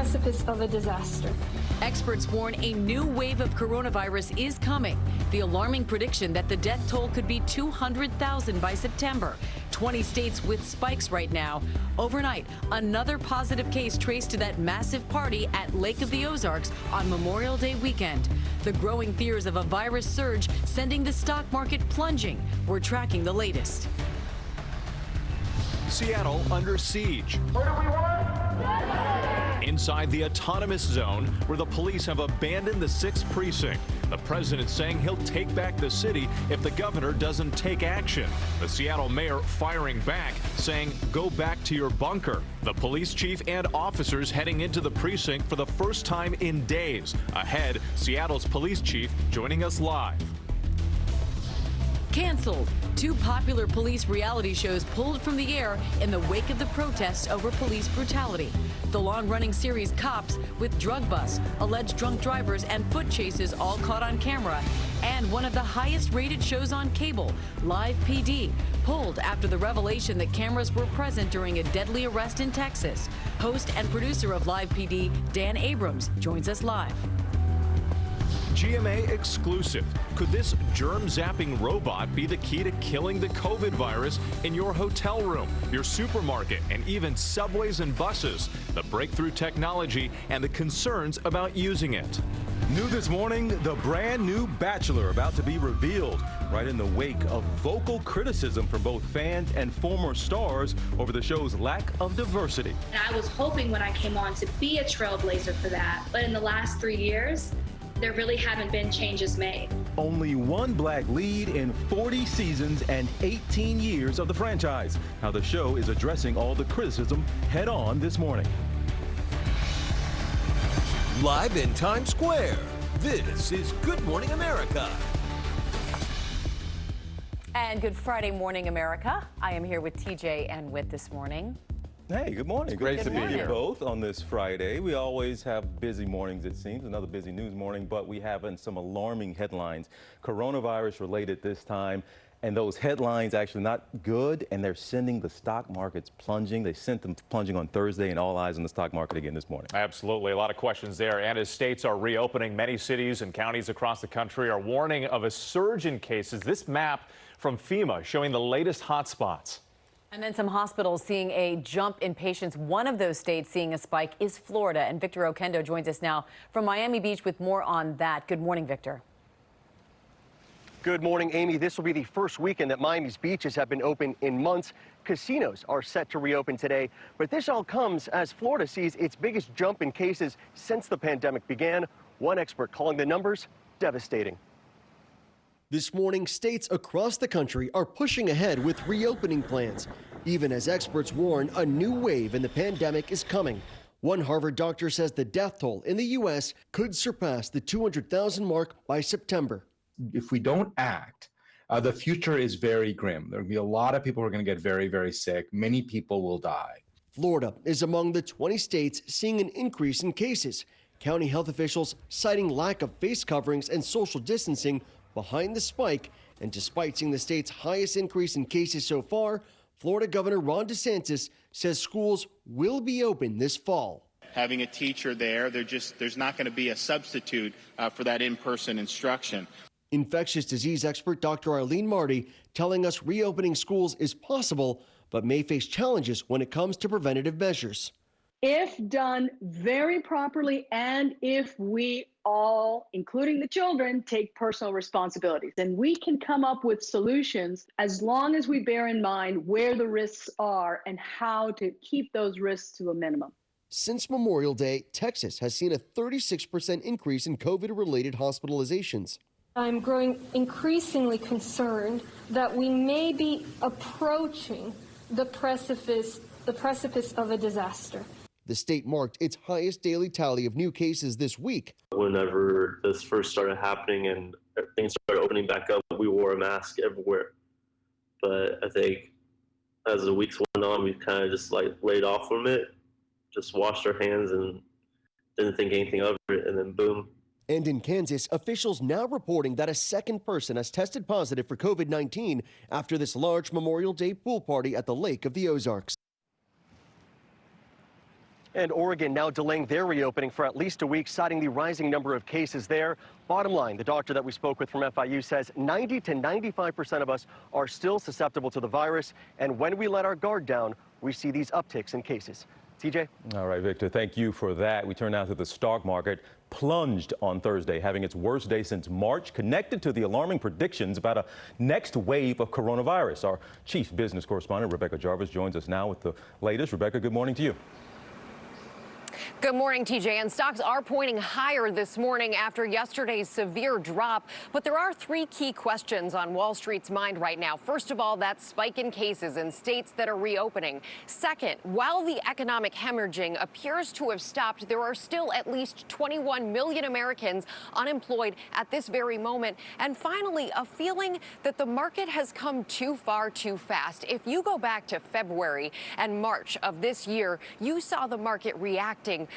precipice of a disaster. Experts warn a new wave of coronavirus is coming. The alarming prediction that the death toll could be 200,000 by September. 20 states with spikes right now. Overnight, another positive case traced to that massive party at Lake of the Ozarks on Memorial Day weekend. The growing fears of a virus surge sending the stock market plunging. We're tracking the latest. Seattle under siege. What do we want? Inside the autonomous zone where the police have abandoned the 6th precinct. The president saying he'll take back the city if the governor doesn't take action. The Seattle mayor firing back, saying, go back to your bunker. The police chief and officers heading into the precinct for the first time in days. Ahead, Seattle's police chief joining us live. Canceled. 2 popular police reality shows pulled from the air in the wake of the protests over police brutality. The long-running series Cops with drug busts, alleged drunk drivers, and foot chases all caught on camera. And one of the highest-rated shows on cable, Live PD, pulled after the revelation that cameras were present during a deadly arrest in Texas. Host and producer of Live PD, Dan Abrams, joins us live. GMA exclusive. Could this germ-zapping robot be the key to killing the COVID virus in your hotel room, your supermarket, and even subways and buses? The breakthrough technology and the concerns about using it. New this morning, the brand new Bachelor about to be revealed right in the wake of vocal criticism from both fans and former stars over the show's lack of diversity. And I was hoping when I came on to be a trailblazer for that, but in the last 3 years, there really haven't been changes made. Only one black lead in 40 seasons and 18 years of the franchise. How the show is addressing all the criticism head on this morning. Live in Times Square, this is Good Morning America. And good Friday morning, America. I am here with TJ and Whit this morning. Hey, good morning. Great to be here both on this Friday. We always have busy mornings, it seems. Another busy news morning, but we have some alarming headlines. Coronavirus related this time. And those headlines actually not good, and they're sending the stock markets plunging. They sent them plunging on Thursday, and all eyes on the stock market again this morning. Absolutely. A lot of questions there. And as states are reopening, many cities and counties across the country are warning of a surge in cases. This map from FEMA showing the latest hotspots. And then some hospitals seeing a jump in patients. One of those states seeing a spike is Florida. And Victor Oquendo joins us now from Miami Beach with more on that. Good morning, Victor. Good morning, Amy. This will be the first weekend that Miami's beaches have been open in months. Casinos are set to reopen today, but this all comes as Florida sees its biggest jump in cases since the pandemic began. One expert calling the numbers devastating. This morning, states across the country are pushing ahead with reopening plans, even as experts warn a new wave in the pandemic is coming. One Harvard doctor says the death toll in the U.S. could surpass the 200,000 mark by September. If we don't act, the future is very grim. There will be a lot of people who are going to get very, very sick. Many people will die. Florida is among the 20 states seeing an increase in cases. County health officials citing lack of face coverings and social distancing behind the spike. And despite seeing the state's highest increase in cases so far, Florida Governor Ron DeSantis says schools will be open this fall. Having a teacher there, there's not going to be a substitute for that in-person instruction. Infectious disease expert Dr. Arlene Marty telling us reopening schools is possible, but may face challenges when it comes to preventative measures. If done very properly, and if we all, including the children, take personal responsibilities, then we can come up with solutions as long as we bear in mind where the risks are and how to keep those risks to a minimum. Since Memorial Day, Texas has seen a 36% increase in COVID-related hospitalizations. I'm growing increasingly concerned that we may be approaching the precipice of a disaster. The state marked its highest daily tally of new cases this week. Whenever this first started happening and things started opening back up, we wore a mask everywhere. But I think as the weeks went on, we kind of just laid off from it, just washed our hands and didn't think anything of it, and then boom. And in Kansas, officials now reporting that a second person has tested positive for COVID-19 after this large Memorial Day pool party at the Lake of the Ozarks. And Oregon now delaying their reopening for at least a week, citing the rising number of cases there. Bottom line, the doctor that we spoke with from FIU says 90 to 95% of us are still susceptible to the virus. And when we let our guard down, we see these upticks in cases. TJ? All right, Victor, thank you for that. We turn now to the stock market. Plunged on Thursday, having its worst day since March, connected to the alarming predictions about a next wave of coronavirus. Our chief business correspondent, Rebecca Jarvis, joins us now with the latest. Rebecca, good morning to you. Good morning, TJ. And stocks are pointing higher this morning after yesterday's severe drop. But there are three key questions on Wall Street's mind right now. First of all, that spike in cases in states that are reopening. Second, while the economic hemorrhaging appears to have stopped, there are still at least 21 million Americans unemployed at this very moment. And finally, a feeling that the market has come too far too fast. If you go back to February and March of this year, you saw the market reacting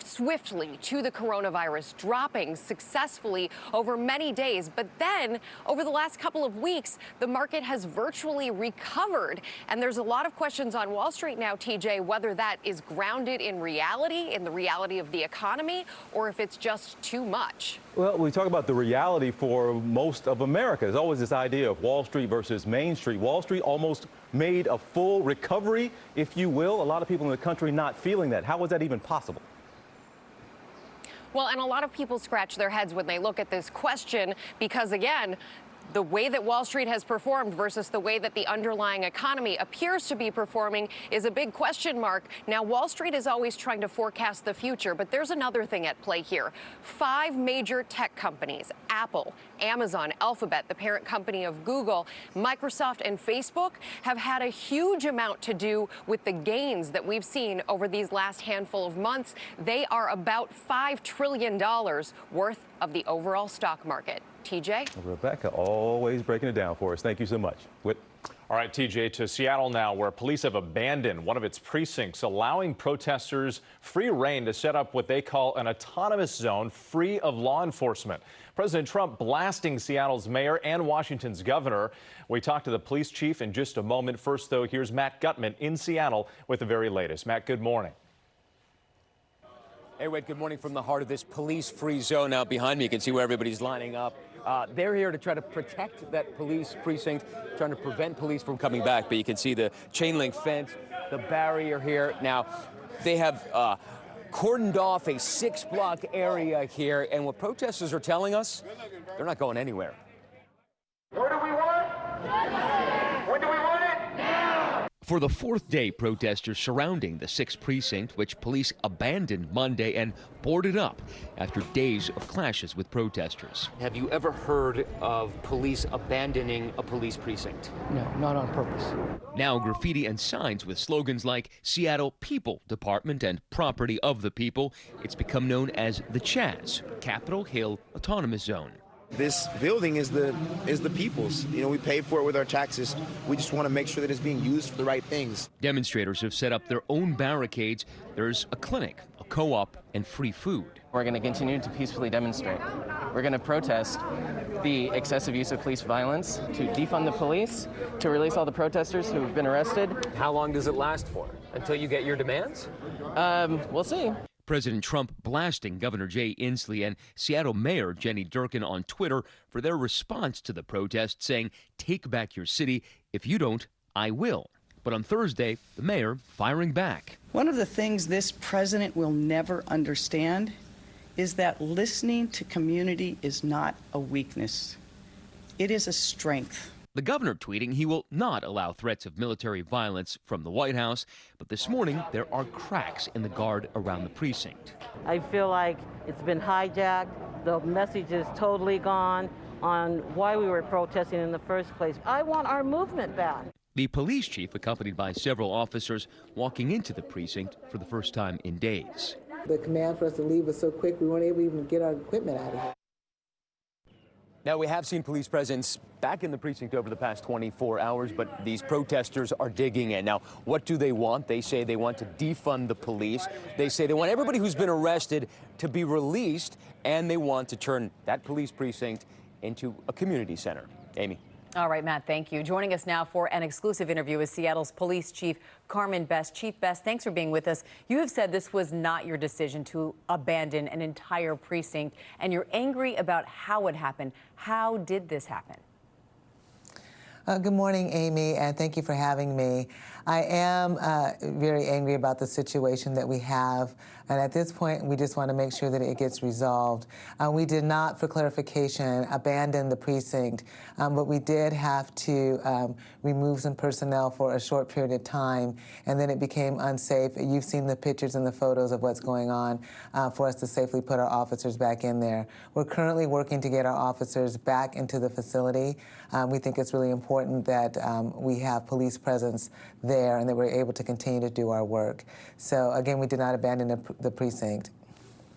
swiftly to the coronavirus, dropping successfully over many days. But then over the last couple of weeks, the market has virtually recovered. And there's a lot of questions on Wall Street now, TJ, whether that is grounded in reality, in the reality of the economy, or if it's just too much. Well, we talk about the reality for most of America. There's always this idea of Wall Street versus Main Street. Wall Street almost made a full recovery, if you will. A lot of people in the country not feeling that. How was that even possible? Well, and a lot of people scratch their heads when they look at this question because, again, the way that Wall Street has performed versus the way that the underlying economy appears to be performing is a big question mark. Now, Wall Street is always trying to forecast the future, but there's another thing at play here. 5 major tech companies, Apple, Amazon, Alphabet, the parent company of Google, Microsoft, and Facebook, have had a huge amount to do with the gains that we've seen over these last handful of months. They are about $5 trillion worth of the overall stock market. TJ? Rebecca, always breaking it down for us. Thank you so much. Whit? All right, TJ, to Seattle now, where police have abandoned one of its precincts, allowing protesters free rein to set up what they call an autonomous zone free of law enforcement. President Trump blasting Seattle's mayor and Washington's governor. We talk to the police chief in just a moment. First, though, here's Matt Gutman in Seattle with the very latest. Matt, good morning. Hey, Wade, good morning from the heart of this police-free zone. Now behind me, you can see where everybody's lining up. They're here to try to protect that police precinct, trying to prevent police from coming back. But you can see the chain link fence, the barrier here. Now, they have cordoned off a 6-block area here. And what protesters are telling us, they're not going anywhere. What do we want? When do we want it? Now! For the 4th day, protesters surrounding the 6th precinct, which police abandoned Monday and boarded up after days of clashes with protesters. Have you ever heard of police abandoning a police precinct? No, not on purpose. Now graffiti and signs with slogans like Seattle People Department and Property of the People. It's become known as the Chaz, Capitol Hill Autonomous Zone. This building is the people's. You know, we pay for it with our taxes. We just want to make sure that it's being used for the right things. Demonstrators have set up their own barricades. There's a clinic, a co-op, and free food. We're going to continue to peacefully demonstrate. We're going to protest the excessive use of police violence, to defund the police, to release all the protesters who have been arrested. How long does it last for? Until you get your demands? We'll see. President Trump blasting Governor Jay Inslee and Seattle Mayor Jenny Durkan on Twitter for their response to the protest, saying, "Take back your city. If you don't, I will." But on Thursday, the mayor firing back. One of the things this president will never understand is that listening to community is not a weakness. It is a strength. The governor tweeting he will not allow threats of military violence from the White House, but this morning there are cracks in the guard around the precinct. I feel like it's been hijacked. The message is totally gone on why we were protesting in the first place. I want our movement back. The police chief, accompanied by several officers, walking into the precinct for the first time in days. The command for us to leave was so quick we weren't able to even get our equipment out of here. Now, we have seen police presence back in the precinct over the past 24 hours, but these protesters are digging in. Now, what do they want? They say they want to defund the police. They say they want everybody who's been arrested to be released, and they want to turn that police precinct into a community center. Amy. All right, Matt, thank you. Joining us now for an exclusive interview is Seattle's Police Chief Carmen Best. Chief Best, thanks for being with us. You have said this was not your decision to abandon an entire precinct, and you're angry about how it happened. How did this happen? Good morning, Amy, and thank you for having me. I am very angry about the situation that we have, and at this point, we just want to make sure that it gets resolved. We did not, for clarification, abandon the precinct, but we did have to remove some personnel for a short period of time, and then it became unsafe. You've seen the pictures and the photos of what's going on for us to safely put our officers back in there. We're currently working to get our officers back into the facility. We think it's really important that we have police presence there and that we're able to continue to do our work. So again, we did not abandon the precinct.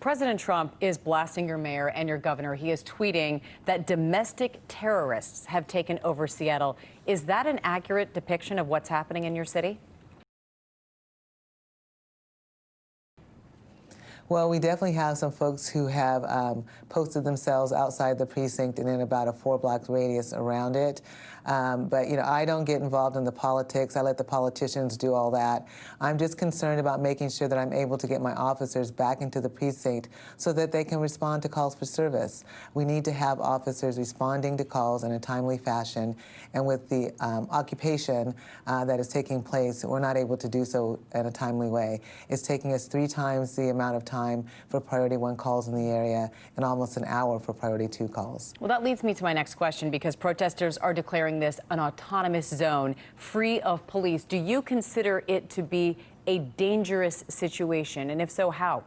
President Trump is blasting your mayor and your governor. He is tweeting that domestic terrorists have taken over Seattle. Is that an accurate depiction of what's happening in your city? Well, we definitely have some folks who have posted themselves outside the precinct and in about a 4-block radius around it. But, you know, I don't get involved in the politics. I let the politicians do all that. I'm just concerned about making sure that I'm able to get my officers back into the precinct so that they can respond to calls for service. We need to have officers responding to calls in a timely fashion. And with the occupation that is taking place, we're not able to do so in a timely way. It's taking us 3 times the amount of time for Priority 1 calls in the area and almost an hour for Priority 2 calls. Well, that leads me to my next question, because protesters are declaring this an autonomous zone free of police. Do you consider it to be a dangerous situation? And if so, how?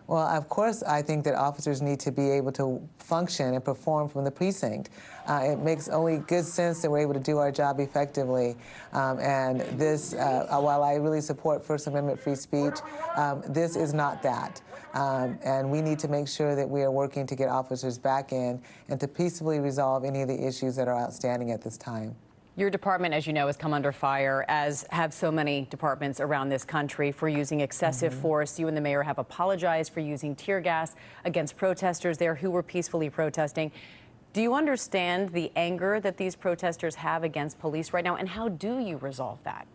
Well, of course, I think that officers need to be able to function and perform from the precinct. It makes only good sense that we're able to do our job effectively. And this, while I really support First Amendment free speech, this is not that. And we need to make sure that we are working to get officers back in and to peacefully resolve any of the issues that are outstanding at this time. Your department, as you know, has come under fire, as have so many departments around this country, for using excessive force. You and the mayor have apologized for using tear gas against protesters there who were peacefully protesting. Do you understand the anger that these protesters have against police right now, and how do you resolve that?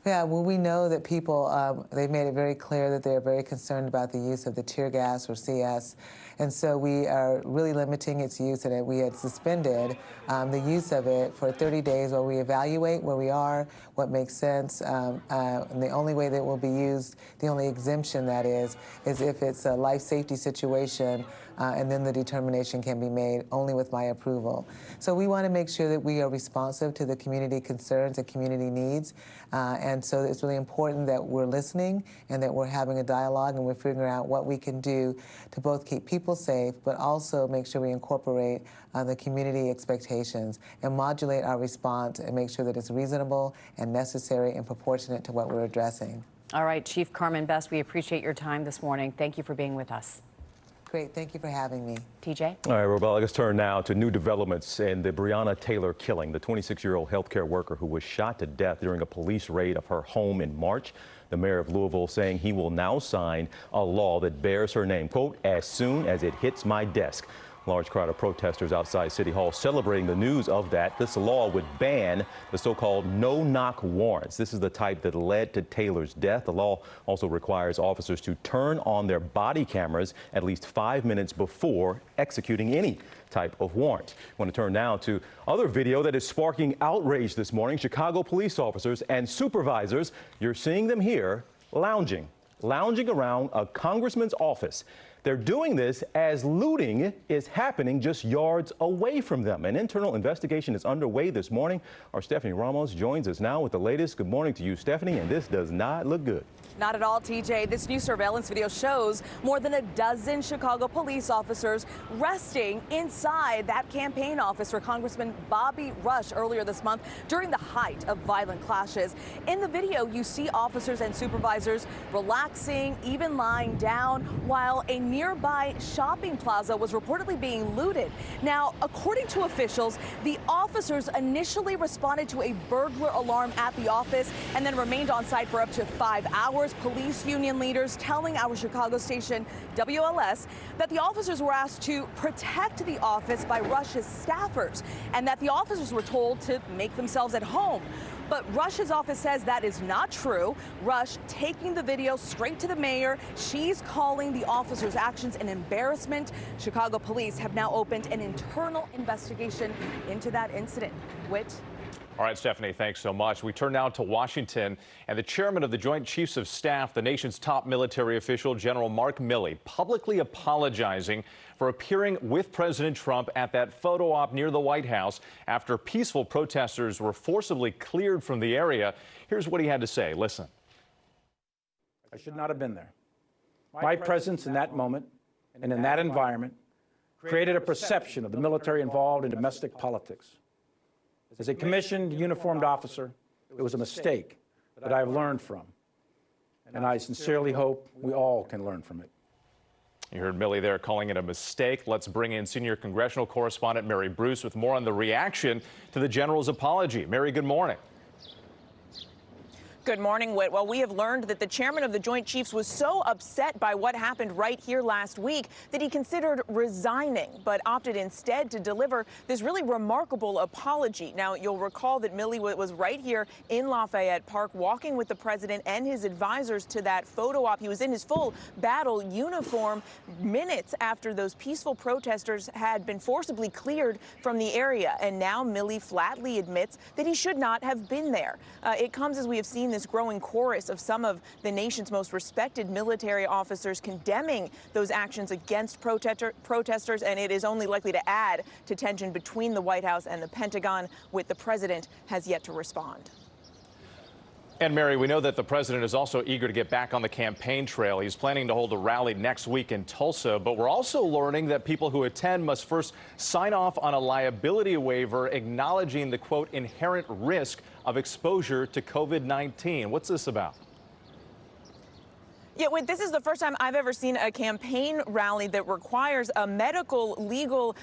Yeah, well, we know that people, they've made it very clear that they're very concerned about the use of the tear gas or CS. And so we are really limiting its use, and we had suspended the use of it for 30 days while we evaluate where we are, what makes sense. And the only way that it will be used, the only exemption that is if it's a life safety situation, and then the determination can be made only with my approval. So we want to make sure that we are responsive to the community concerns and community needs. And so it's really important that we're listening and that we're having a dialogue and we're figuring out what we can do to both keep people safe, but also make sure we incorporate the community expectations and modulate our response and make sure that it's reasonable and necessary and proportionate to what we're addressing. All right, Chief Carmen Best, we appreciate your time this morning. Thank you for being with us. Great. Thank you for having me. TJ? All right, Robella, let's turn now to new developments in the Breonna Taylor killing, the 26-year-old healthcare worker who was shot to death during a police raid of her home in March. The mayor of Louisville saying he will now sign a law that bears her name, quote, as soon as it hits my desk. Large crowd of protesters outside City Hall celebrating the news of that. This law would ban the so-called no-knock warrants. This is the type that led to Taylor's death. The law also requires officers to turn on their body cameras at least 5 minutes before executing any type of warrant. I want to turn now to other video that is sparking outrage this morning. Chicago police officers and supervisors, you're seeing them here lounging around a congressman's office. They're doing this as looting is happening just yards away from them. An internal investigation is underway this morning. Our Stephanie Ramos joins us now with the latest. Good morning to you, Stephanie, and this does not look good. Not at all, TJ. This new surveillance video shows more than a dozen Chicago police officers resting inside that campaign office for Congressman Bobby Rush earlier this month during the height of violent clashes. In the video, you see officers and supervisors relaxing, even lying down, while a nearby shopping plaza was reportedly being looted. Now, according to officials, the officers initially responded to a burglar alarm at the office and then remained on site for up to 5 hours. numerous police union leaders telling our Chicago station WLS that the officers were asked to protect the office by Rush's staffers and that the officers were told to make themselves at home. But Rush's office says that is not true. Rush taking the video straight to the mayor. She's calling the officers' actions an embarrassment. Chicago police have now opened an internal investigation into that incident. Whit? All right, Stephanie, thanks so much. We turn now to Washington, and the chairman of the Joint Chiefs of Staff, the nation's top military official, General Mark Milley, publicly apologizing for appearing with President Trump at that photo op near the White House after peaceful protesters were forcibly cleared from the area. Here's what he had to say. Listen. I should not have been there. My presence in that moment and in that environment created a perception of the military involved in domestic politics. As a commissioned, uniformed officer, it was a mistake that I have learned from, and I sincerely hope we all can learn from it. You heard Milley there calling it a mistake. Let's bring in senior congressional correspondent Mary Bruce with more on the reaction to the general's apology. Mary, good morning. Good morning, Whit. Well, we have learned that the chairman of the Joint Chiefs was so upset by what happened right here last week that he considered resigning, but opted instead to deliver this really remarkable apology. Now, you'll recall that Milley was right here in Lafayette Park walking with the president and his advisors to that photo op. He was in his full battle uniform minutes after those peaceful protesters had been forcibly cleared from the area. And now Milley flatly admits that he should not have been there. It comes as we have seen this growing chorus of some of the nation's most respected military officers condemning those actions against protesters, and it is only likely to add to tension between the White House and the Pentagon, with the president has yet to respond. And Mary, we know that the president is also eager to get back on the campaign trail. He's planning to hold a rally next week in Tulsa, but we're also learning that people who attend must first sign off on a liability waiver acknowledging the, quote, inherent risk of exposure to COVID-19. What's this about? Yeah, wait, this is the first time I've ever seen a campaign rally that requires a medical legal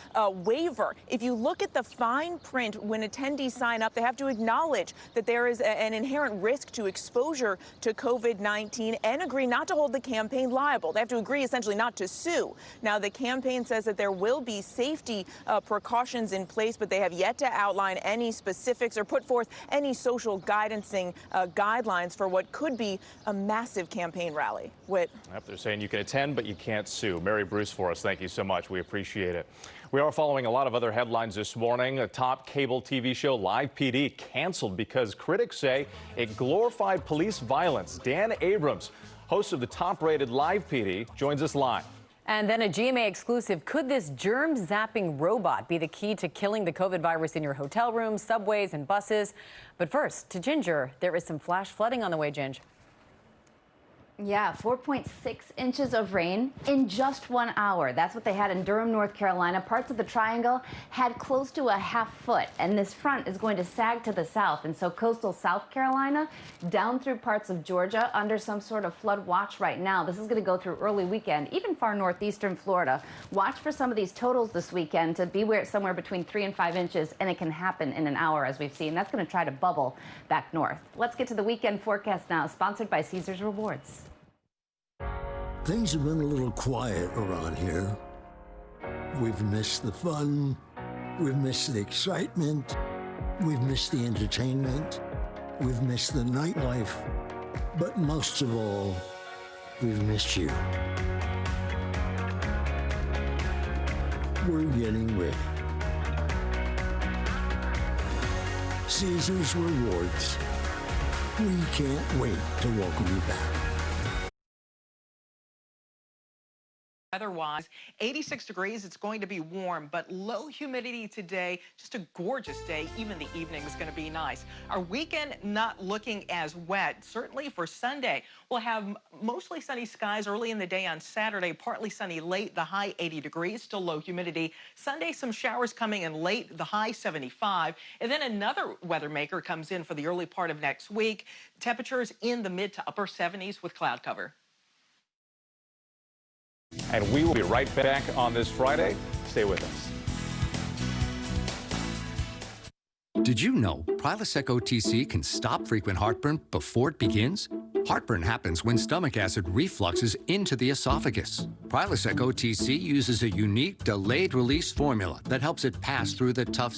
waiver. If you look at the fine print when attendees sign up, they have to acknowledge that there is an inherent risk to exposure to COVID-19 and agree not to hold the campaign liable. They have to agree essentially not to sue. Now, the campaign says that there will be safety precautions in place, but they have yet to outline any specifics or put forth any social guidancing guidelines for what could be a massive campaign rally. Whit. Yep, they're saying you can attend, but you can't sue. Mary Bruce for us. Thank you so much. We appreciate it. We are following a lot of other headlines this morning. A top cable TV show, Live PD, canceled because critics say it glorified police violence. Dan Abrams, host of the top-rated Live PD, joins us live. And then a GMA exclusive. Could this germ-zapping robot be the key to killing the COVID virus in your hotel rooms, subways, and buses? But first, to Ginger, there is some flash flooding on the way, Ginger. Yeah, 4.6 inches of rain in just 1 hour. That's what they had in Durham, North Carolina. Parts of the triangle had close to a half foot, and this front is going to sag to the south. And so coastal South Carolina down through parts of Georgia under some sort of flood watch right now. This is going to go through early weekend, even far northeastern Florida. Watch for some of these totals this weekend to be somewhere between 3 and 5 inches, and it can happen in an hour, as we've seen. That's going to try to bubble back north. Let's get to the weekend forecast now, sponsored by Caesars Rewards. Things have been a little quiet around here. We've missed the fun, we've missed the excitement, we've missed the entertainment, we've missed the nightlife, but most of all, we've missed you. We're getting ready. Caesars Rewards. We can't wait to welcome you back. Weather-wise, 86 degrees, it's going to be warm, but low humidity today, just a gorgeous day. Even the evening is going to be nice. Our weekend not looking as wet. Certainly for Sunday, we'll have mostly sunny skies early in the day on Saturday, partly sunny late, the high 80 degrees, still low humidity. Sunday, some showers coming in late, the high 75. And then another weather maker comes in for the early part of next week. Temperatures in the mid to upper 70s with cloud cover. And we will be right back on this Friday. Stay with us. Did you know Prilosec OTC can stop frequent heartburn before it begins? Heartburn happens when stomach acid refluxes into the esophagus. Prilosec OTC uses a unique delayed release formula that helps it pass through the tough